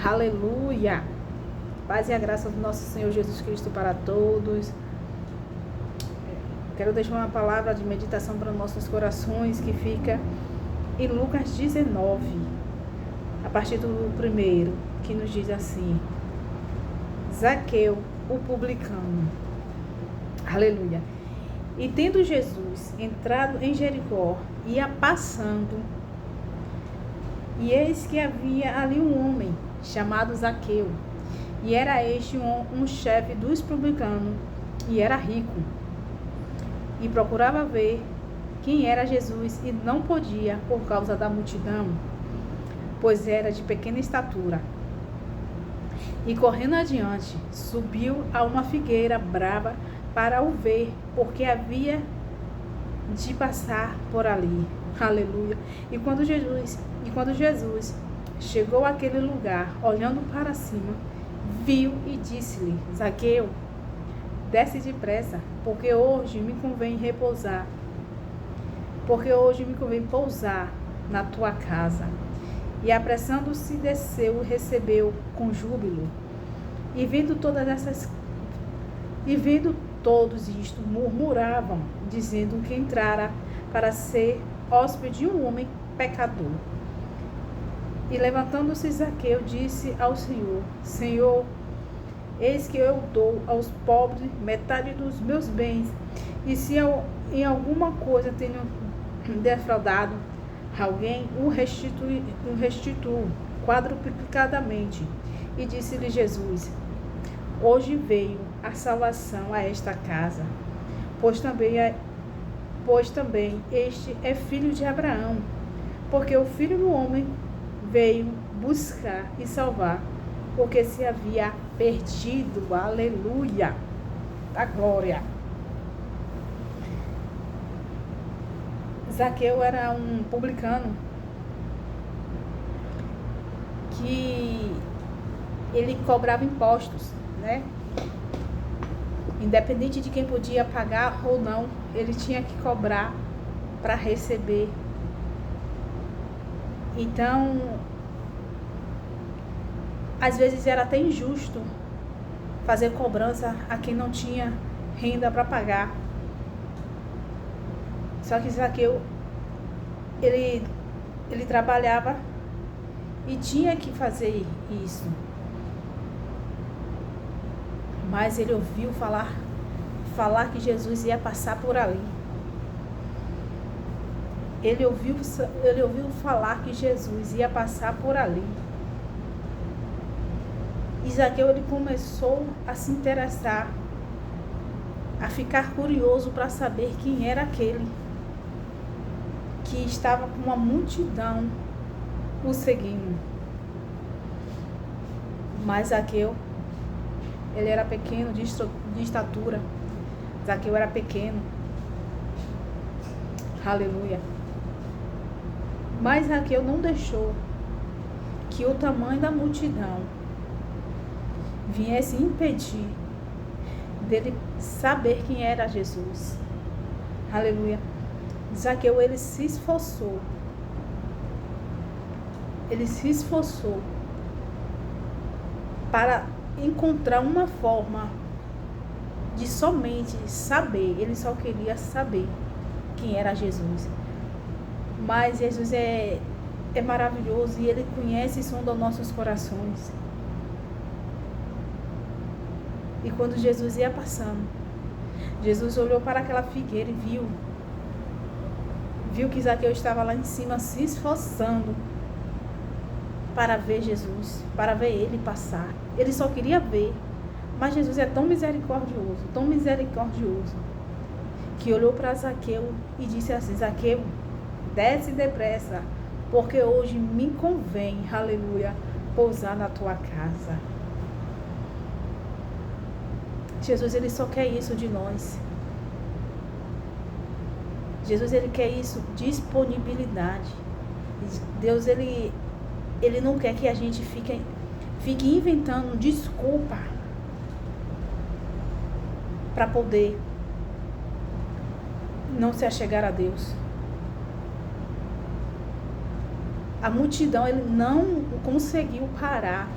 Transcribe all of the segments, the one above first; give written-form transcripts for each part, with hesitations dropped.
Aleluia. Paz e a graça do nosso Senhor Jesus Cristo para todos. Quero deixar uma palavra de meditação para nossos corações que fica em Lucas 19, a partir do 1, que nos diz assim: Zaqueu, o publicano. Aleluia. E tendo Jesus entrado em Jericó, ia passando, e eis que havia ali um homem chamado Zaqueu, e era este um chefe dos publicanos, e era rico, e procurava ver quem era Jesus, e não podia por causa da multidão, pois era de pequena estatura. E correndo adiante, subiu a uma figueira brava para o ver, porque havia de passar por ali. Aleluia. E quando Jesus chegou àquele lugar, olhando para cima, viu e disse-lhe: Zaqueu, desce depressa, porque hoje me convém pousar na tua casa. E apressando-se, desceu e recebeu com júbilo. E vendo todos isto, murmuravam, dizendo que entrara para ser hóspede de um homem pecador. E levantando-se Zaqueu, disse ao Senhor: Senhor, eis que eu dou aos pobres metade dos meus bens, e se eu em alguma coisa tenho defraudado alguém, o restituo quadruplicadamente. E disse-lhe Jesus: Hoje veio a salvação a esta casa, pois também este é filho de Abraão, porque o Filho do Homem veio buscar e salvar o que se havia perdido. Aleluia, da glória. Zaqueu era um publicano que ele cobrava impostos, né? Independente de quem podia pagar ou não, ele tinha que cobrar para receber. Então, às vezes era até injusto fazer cobrança a quem não tinha renda para pagar. Só que Zaqueu, ele trabalhava e tinha que fazer isso. Mas ele ouviu falar que Jesus ia passar por ali. Ele ouviu falar que Jesus ia passar por ali. E Zaqueu, ele começou a se interessar, a ficar curioso para saber quem era aquele que estava com uma multidão o seguindo. Mas Zaqueu, ele era pequeno de estatura. Zaqueu era pequeno. Aleluia. Mas Zaqueu não deixou que o tamanho da multidão viesse impedir dele saber quem era Jesus. Aleluia. Zaqueu, ele se esforçou para encontrar uma forma de somente saber. Ele só queria saber quem era Jesus. Mas Jesus é maravilhoso e ele conhece e sonda nossos corações. E quando Jesus ia passando, Jesus olhou para aquela figueira e viu que Zaqueu estava lá em cima se esforçando para ver Jesus, para ver ele passar. Ele só queria ver. Mas Jesus é tão misericordioso, que olhou para Zaqueu e disse assim: Zaqueu, desce depressa, porque hoje me convém, aleluia, pousar na tua casa. Jesus, ele só quer isso de nós. Jesus, ele quer isso, disponibilidade. Deus, ele não quer que a gente fique inventando desculpa para poder não se achegar a Deus. A multidão, ele não conseguiu parar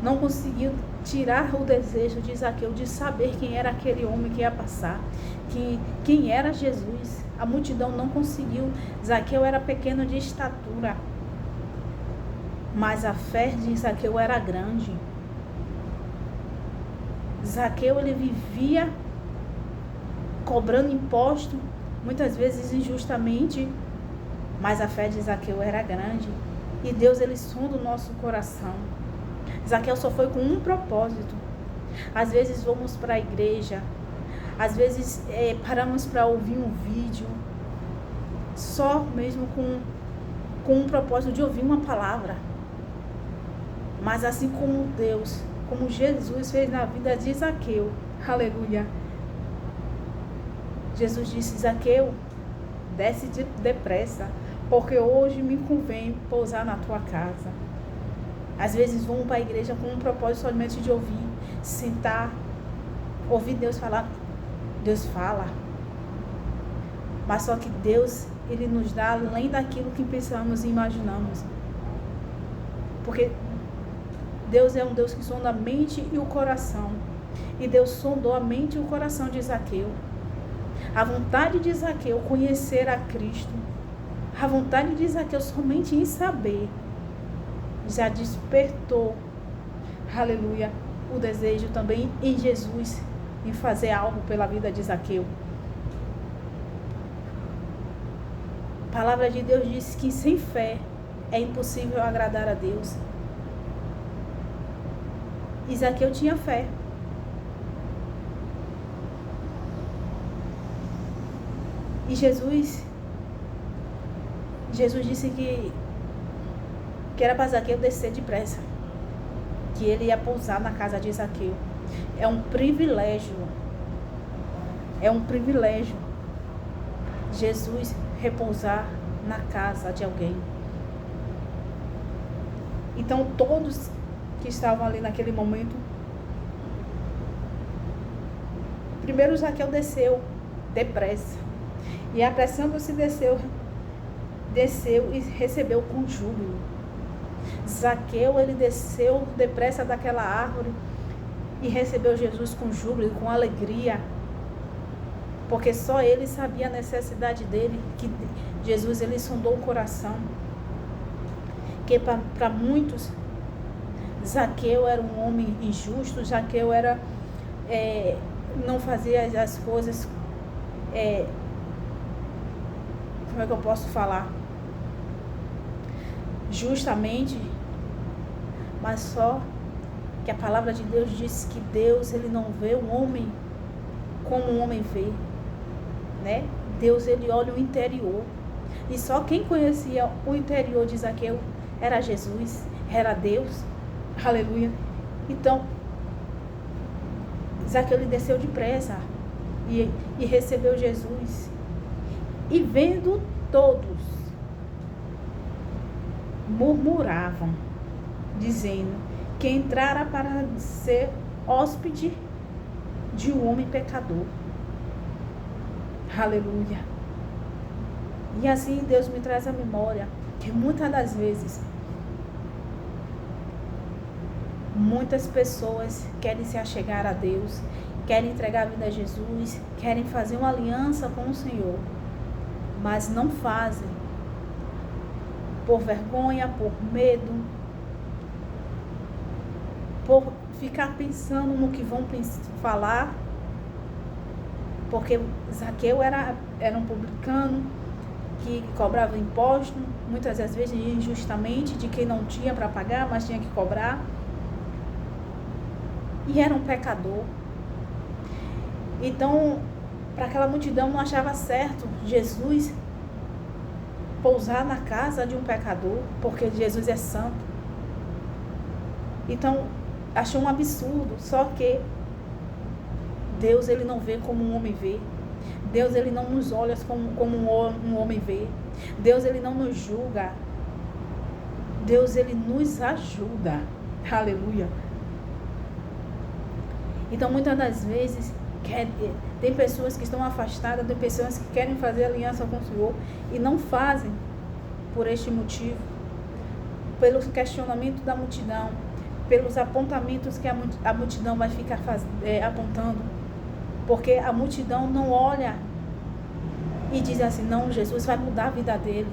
não conseguiu tirar o desejo de Zaqueu de saber quem era aquele homem que ia passar, quem era Jesus. A multidão não conseguiu. Zaqueu era pequeno de estatura, mas a fé de Zaqueu era grande. Zaqueu, ele vivia cobrando imposto, muitas vezes injustamente, mas a fé de Zaqueu era grande. E Deus, ele sonda o nosso coração. Zaqueu só foi com um propósito. Às vezes vamos para a igreja, às vezes paramos para ouvir um vídeo, só mesmo com um propósito de ouvir uma palavra. Mas assim como Deus, como Jesus fez na vida de Zaqueu, aleluia. Jesus disse: Zaqueu, desce depressa, porque hoje me convém pousar na tua casa. Às vezes vamos para a igreja com um propósito somente de ouvir, sentar, ouvir Deus falar. Deus fala. Mas só que Deus, ele nos dá além daquilo que pensamos e imaginamos. Porque Deus é um Deus que sonda a mente e o coração. E Deus sondou a mente e o coração de Zaqueu. A vontade de Zaqueu conhecer a Cristo, a vontade de Zaqueu somente em saber, já despertou, aleluia, o desejo também em Jesus, em fazer algo pela vida de Zaqueu. A palavra de Deus diz que sem fé é impossível agradar a Deus. E Zaqueu tinha fé. E Jesus disse que era para Zaqueu descer depressa, que ele ia pousar na casa de Zaqueu. É um privilégio. É um privilégio Jesus repousar na casa de alguém. Então todos que estavam ali naquele momento, primeiro Zaqueu desceu depressa, e apressando-se desceu e recebeu com júbilo. Zaqueu, ele desceu depressa daquela árvore e recebeu Jesus com júbilo e com alegria, porque só ele sabia a necessidade dele, que Jesus, ele sondou o coração, que para muitos Zaqueu era um homem injusto, Zaqueu era, não fazia as coisas, como é que eu posso falar? Justamente, mas só que a palavra de Deus diz que Deus, ele não vê o homem como o homem vê, né? Deus, ele olha o interior, e só quem conhecia o interior de Zaqueu era Jesus, era Deus, aleluia. Então Zaqueu, ele desceu depressa e recebeu Jesus, e vendo todos, murmuravam, dizendo que entrara para ser hóspede de um homem pecador. Aleluia. E assim Deus me traz à memória que muitas das vezes muitas pessoas querem se achegar a Deus, querem entregar a vida a Jesus, querem fazer uma aliança com o Senhor, mas não fazem por vergonha, por medo, por ficar pensando no que vão falar, porque Zaqueu era um publicano que cobrava imposto, muitas das vezes injustamente, de quem não tinha para pagar, mas tinha que cobrar, e era um pecador. Então, para aquela multidão não achava certo Jesus pousar na casa de um pecador, porque Jesus é santo. Então achou um absurdo. Só que Deus, ele não vê como um homem vê. Deus, ele não nos olha como um homem vê. Deus, ele não nos julga. Deus, ele nos ajuda. Aleluia. Então muitas das vezes tem pessoas que estão afastadas, tem pessoas que querem fazer aliança com o Senhor e não fazem por este motivo, pelo questionamento da multidão, pelos apontamentos que a multidão vai ficar apontando. Porque a multidão não olha e diz assim, não, Jesus vai mudar a vida dele.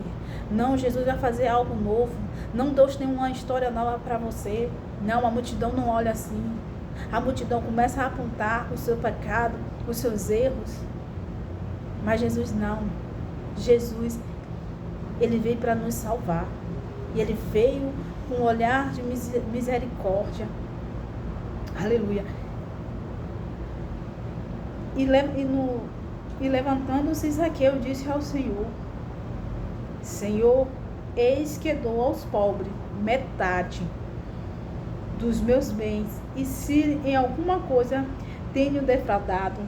Não, Jesus vai fazer algo novo. Não, Deus tem uma história nova para você. Não, a multidão não olha assim. A multidão começa a apontar o seu pecado, os seus erros. Mas Jesus não. Jesus, ele veio para nos salvar. E ele veio com um olhar de misericórdia. Aleluia. E levantando-se, Zaqueu disse ao Senhor: Senhor, eis que dou aos pobres metade dos meus bens, e se em alguma coisa tenho defraudado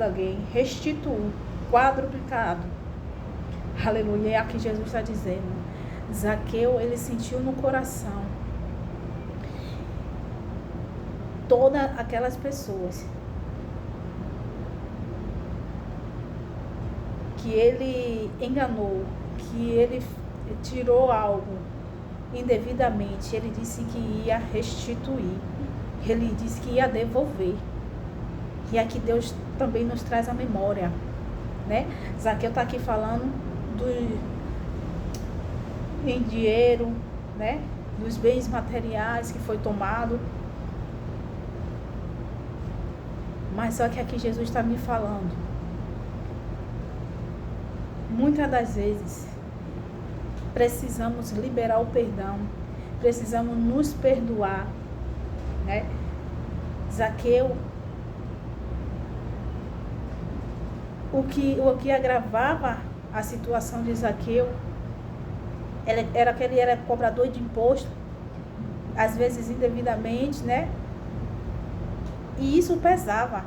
alguém, restituo quadruplicado. Aleluia. É aqui Jesus está dizendo. Zaqueu, ele sentiu no coração todas aquelas pessoas que ele enganou, que ele tirou algo indevidamente. Ele disse que ia restituir, ele disse que ia devolver. E aqui Deus também nos traz a memória, né? Zaqueu está aqui falando em dinheiro, né? Dos bens materiais que foi tomado. Mas só que aqui Jesus está me falando, muitas das vezes precisamos liberar o perdão, precisamos nos perdoar, né? Zaqueu, o que agravava a situação de Zaqueu era que ele era cobrador de imposto, às vezes indevidamente, né? E isso pesava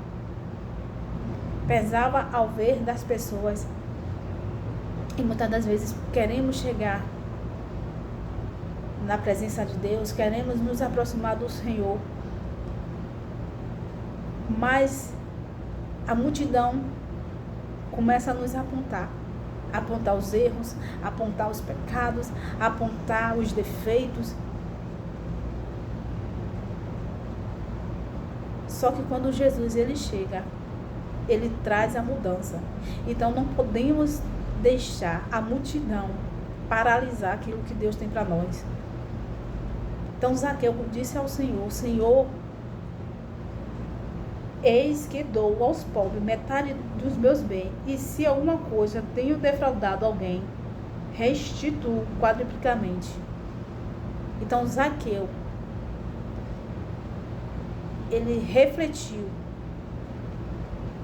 ao ver das pessoas. E muitas das vezes queremos chegar na presença de Deus, queremos nos aproximar do Senhor, mas a multidão começa a nos apontar os erros, apontar os pecados, apontar os defeitos. Só que quando Jesus ele chega, ele traz a mudança. Então não podemos deixar a multidão paralisar aquilo que Deus tem para nós. Então Zaqueu disse ao Senhor: Senhor, eis que dou aos pobres metade dos meus bens, e se alguma coisa tenho defraudado alguém, restituo quadruplicamente. Então Zaqueu, ele refletiu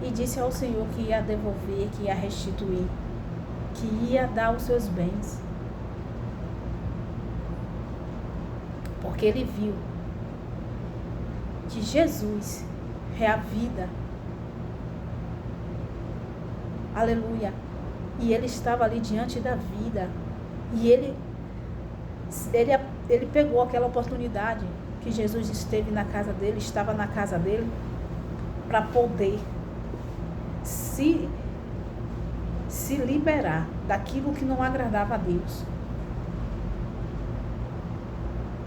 e disse ao Senhor que ia devolver, que ia restituir, que ia dar os seus bens. Porque ele viu que Jesus é a vida. Aleluia. E ele estava ali diante da vida. E ele pegou aquela oportunidade que Jesus esteve na casa dele, estava na casa dele, para poder se liberar daquilo que não agradava a Deus.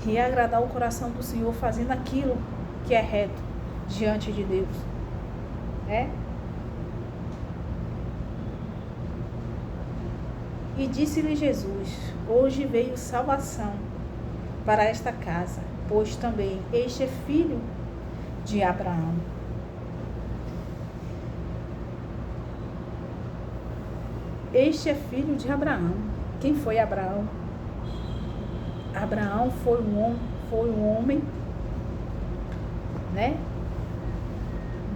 E agradar o coração do Senhor fazendo aquilo que é reto diante de Deus, né? E disse-lhe Jesus: hoje veio salvação para esta casa, pois também este é filho de Abraão. Este é filho de Abraão. Quem foi Abraão? Abraão foi um homem, né?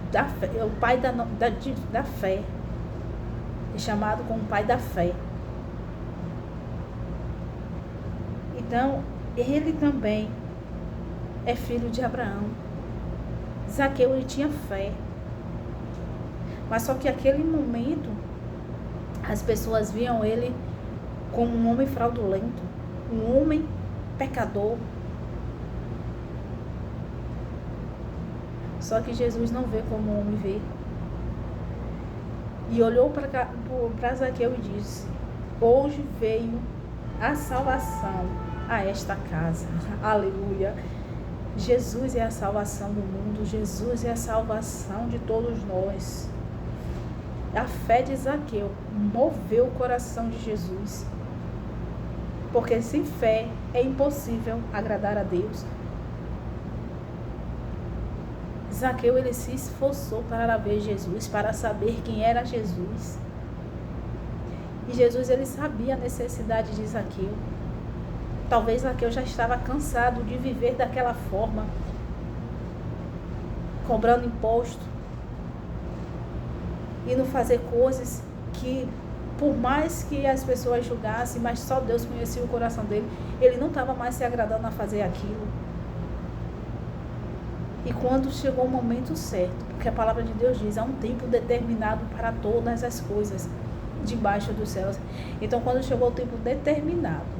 Da fé, o pai da fé, é chamado como pai da fé. Então, ele também é filho de Abraão. Zaqueu, ele tinha fé, mas só que naquele momento as pessoas viam ele como um homem fraudulento, um homem pecador. Só que Jesus não vê como o homem vê. E olhou para Zaqueu e disse: hoje veio a salvação a esta casa. Aleluia. Jesus é a salvação do mundo. Jesus é a salvação de todos nós. A fé de Zaqueu moveu o coração de Jesus. Porque sem fé é impossível agradar a Deus. Zaqueu, ele se esforçou para ver Jesus, para saber quem era Jesus. E Jesus, ele sabia a necessidade de Zaqueu. Talvez Zaqueu já estava cansado de viver daquela forma, cobrando imposto, indo fazer coisas que, por mais que as pessoas julgassem, mas só Deus conhecia o coração dele, ele não estava mais se agradando a fazer aquilo. E quando chegou o momento certo, porque a palavra de Deus diz, há um tempo determinado para todas as coisas debaixo dos céus. Então, quando chegou o tempo determinado,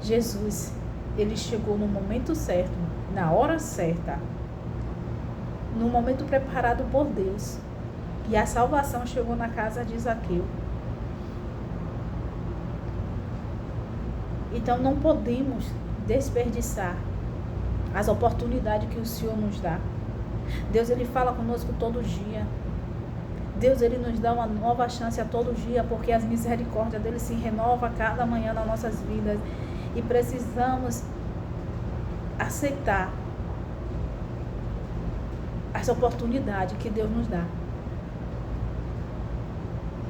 Jesus, ele chegou no momento certo, na hora certa, no momento preparado por Deus. E a salvação chegou na casa de Zaqueu. Então, não podemos desperdiçar as oportunidades que o Senhor nos dá. Deus, ele fala conosco todo dia. Deus, ele nos dá uma nova chance a todo dia, porque as misericórdias dele se renovam a cada manhã nas nossas vidas. E precisamos aceitar as oportunidades que Deus nos dá.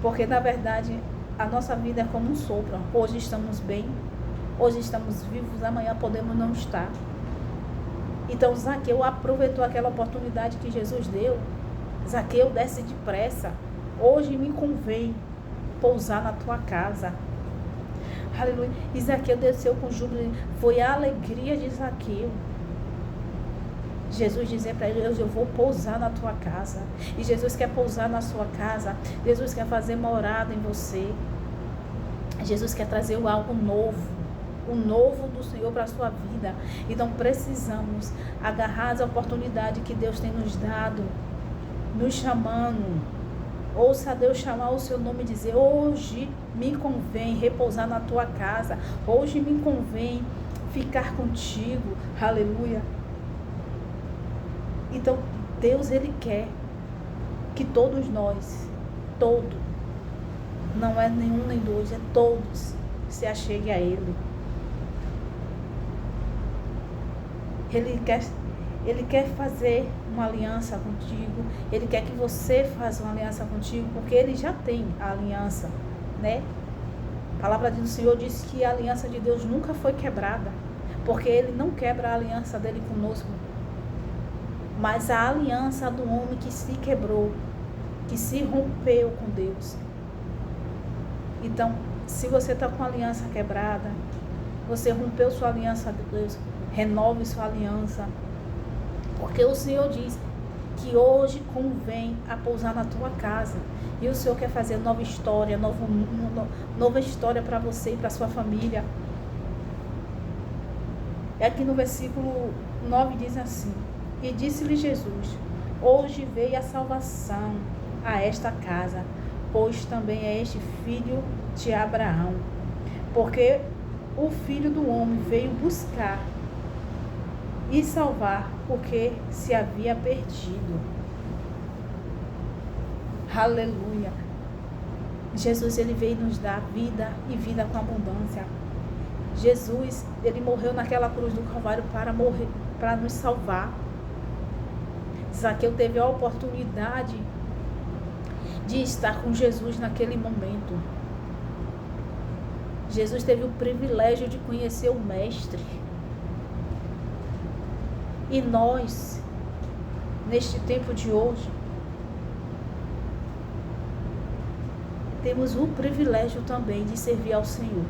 Porque, na verdade, a nossa vida é como um sopro. Hoje estamos bem, hoje estamos vivos, amanhã podemos não estar. Então, Zaqueu aproveitou aquela oportunidade que Jesus deu. Zaqueu, desce depressa. Hoje me convém pousar na tua casa. Aleluia. E Zaqueu desceu com júbilo. Foi a alegria de Zaqueu. Jesus dizia para ele, eu vou pousar na tua casa. E Jesus quer pousar na sua casa. Jesus quer fazer morada em você. Jesus quer trazer algo novo. O novo do Senhor para a sua vida. Então precisamos agarrar as oportunidades que Deus tem nos dado, nos chamando. Ouça Deus chamar o seu nome e dizer, hoje me convém repousar na tua casa, hoje me convém ficar contigo. Aleluia. Então Deus, ele quer que todos nós, não é nenhum nem dois, é todos, se acheguem a ele. Ele quer fazer uma aliança contigo. Ele quer que você faça uma aliança contigo, porque ele já tem a aliança, né? A palavra do Senhor diz que a aliança de Deus nunca foi quebrada, porque ele não quebra a aliança dele conosco. Mas a aliança do homem que se quebrou, que se rompeu com Deus. Então, se você está com a aliança quebrada, você rompeu sua aliança com Deus, renove sua aliança. Porque o Senhor diz que hoje convém a pousar na tua casa. E o Senhor quer fazer nova história, nova história para você e para sua família. E aqui no versículo 9 diz assim, e disse-lhe Jesus, hoje veio a salvação a esta casa, pois também é este filho de Abraão. Porque o Filho do Homem veio buscar e salvar o que se havia perdido. Aleluia. Jesus, ele veio nos dar vida e vida com abundância. Jesus, ele morreu naquela cruz do Calvário para nos salvar. Zaqueu teve a oportunidade de estar com Jesus naquele momento. Jesus teve o privilégio de conhecer o Mestre. E nós, neste tempo de hoje, temos o privilégio também de servir ao Senhor.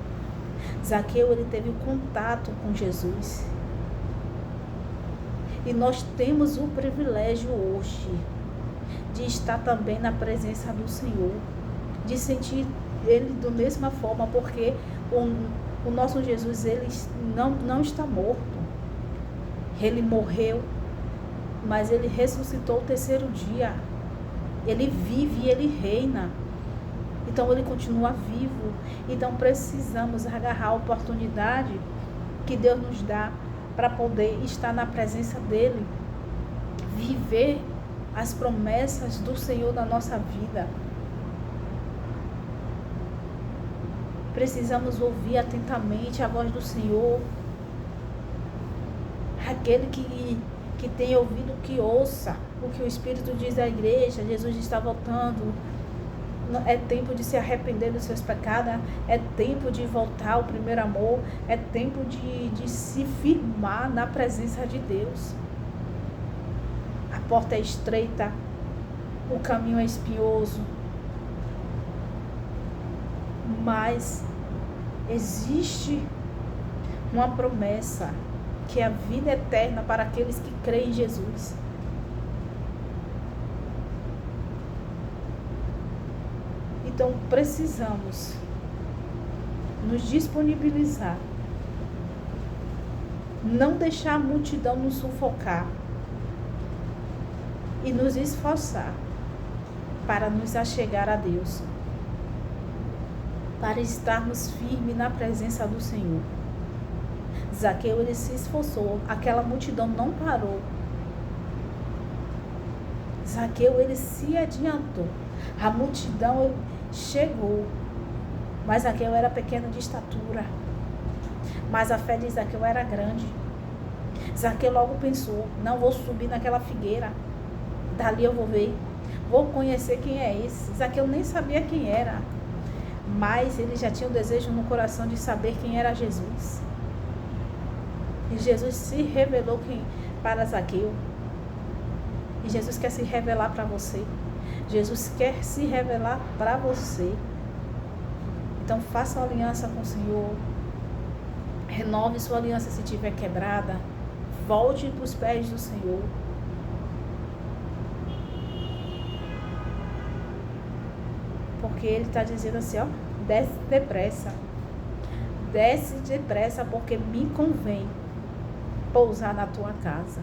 Zaqueu, ele teve contato com Jesus. E nós temos o privilégio hoje de estar também na presença do Senhor, de sentir Ele da mesma forma, porque o nosso Jesus, ele não está morto. Ele morreu, mas ele ressuscitou o terceiro dia. Ele vive e ele reina. Então ele continua vivo. Então precisamos agarrar a oportunidade que Deus nos dá para poder estar na presença dele, viver as promessas do Senhor na nossa vida. Precisamos ouvir atentamente a voz do Senhor. Aquele que tem ouvido, que ouça o que o Espírito diz à igreja. Jesus está voltando. É tempo de se arrepender dos seus pecados. É tempo de voltar ao primeiro amor. É tempo de se firmar na presença de Deus. A porta é estreita. O caminho é espinhoso. Mas existe uma promessa, que é a vida eterna para aqueles que creem em Jesus. Então precisamos nos disponibilizar, não deixar a multidão nos sufocar e nos esforçar para nos achegar a Deus, para estarmos firmes na presença do Senhor. Zaqueu, ele se esforçou, aquela multidão não parou. Zaqueu, ele se adiantou, a multidão chegou, mas Zaqueu era pequeno de estatura, mas a fé de Zaqueu era grande. Zaqueu logo pensou, não vou subir naquela figueira, dali eu vou ver, vou conhecer quem é esse. Zaqueu nem sabia quem era, mas ele já tinha o desejo no coração de saber quem era Jesus. E Jesus se revelou para Zaqueu. E Jesus quer se revelar para você. Jesus quer se revelar para você. Então faça uma aliança com o Senhor. Renove sua aliança se estiver quebrada. Volte para os pés do Senhor. Porque Ele está dizendo assim, ó, desce depressa. Desce depressa, porque me convém pousar na tua casa.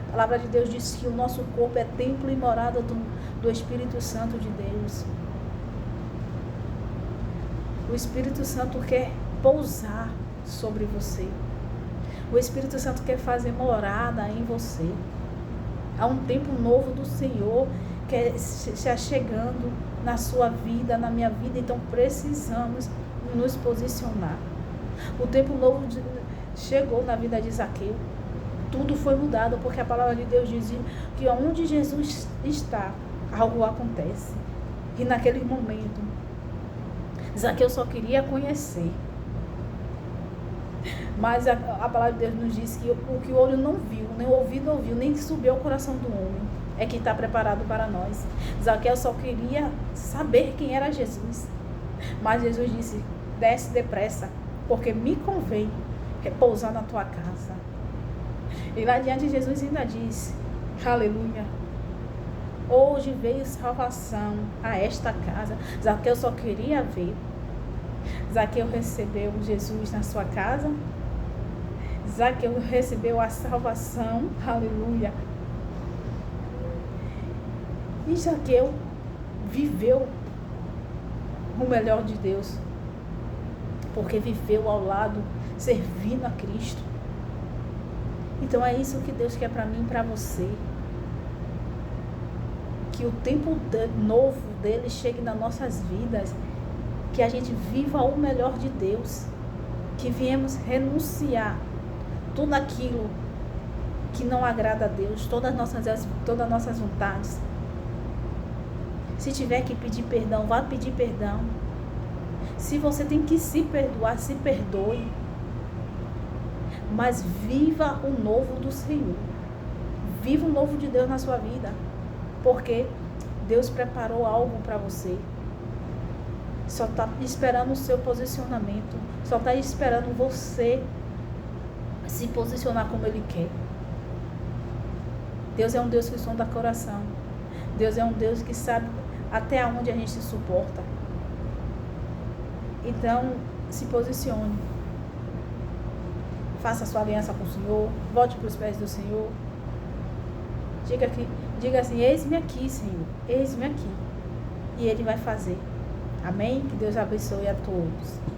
A palavra de Deus diz que o nosso corpo é templo e morada do Espírito Santo de Deus. O Espírito Santo quer pousar sobre você. O Espírito Santo quer fazer morada em você. Há um tempo novo do Senhor que está chegando na sua vida, na minha vida. Então precisamos nos posicionar. O tempo novo chegou na vida de Zaqueu. Tudo foi mudado, porque a palavra de Deus dizia que onde Jesus está, algo acontece. E naquele momento, Zaqueu só queria conhecer. Mas a palavra de Deus nos diz que o que o olho não viu, nem o ouvido ouviu, nem subiu ao coração do homem, é que está preparado para nós. Zaqueu só queria saber quem era Jesus. Mas Jesus disse, desce depressa, porque me convém repousar na tua casa. E lá adiante Jesus ainda disse, aleluia, hoje veio salvação a esta casa. Zaqueu só queria ver. Zaqueu recebeu Jesus na sua casa. Zaqueu recebeu a salvação, aleluia. E Zaqueu viveu o melhor de Deus, porque viveu ao lado, servindo a Cristo. Então é isso que Deus quer para mim e para você. Que o tempo novo dele chegue nas nossas vidas. Que a gente viva o melhor de Deus. Que viemos renunciar tudo aquilo que não agrada a Deus. Todas as nossas vontades. Se tiver que pedir perdão, vá pedir perdão. Se você tem que se perdoar, se perdoe. Mas viva o novo do Senhor. Viva o novo de Deus na sua vida. Porque Deus preparou algo para você. Só está esperando o seu posicionamento. Só está esperando você se posicionar como Ele quer. Deus é um Deus que sonda coração. Deus é um Deus que sabe até onde a gente se suporta. Então, se posicione. Faça a sua aliança com o Senhor. Volte para os pés do Senhor. Diga assim, eis-me aqui, Senhor. Eis-me aqui. E Ele vai fazer. Amém? Que Deus abençoe a todos.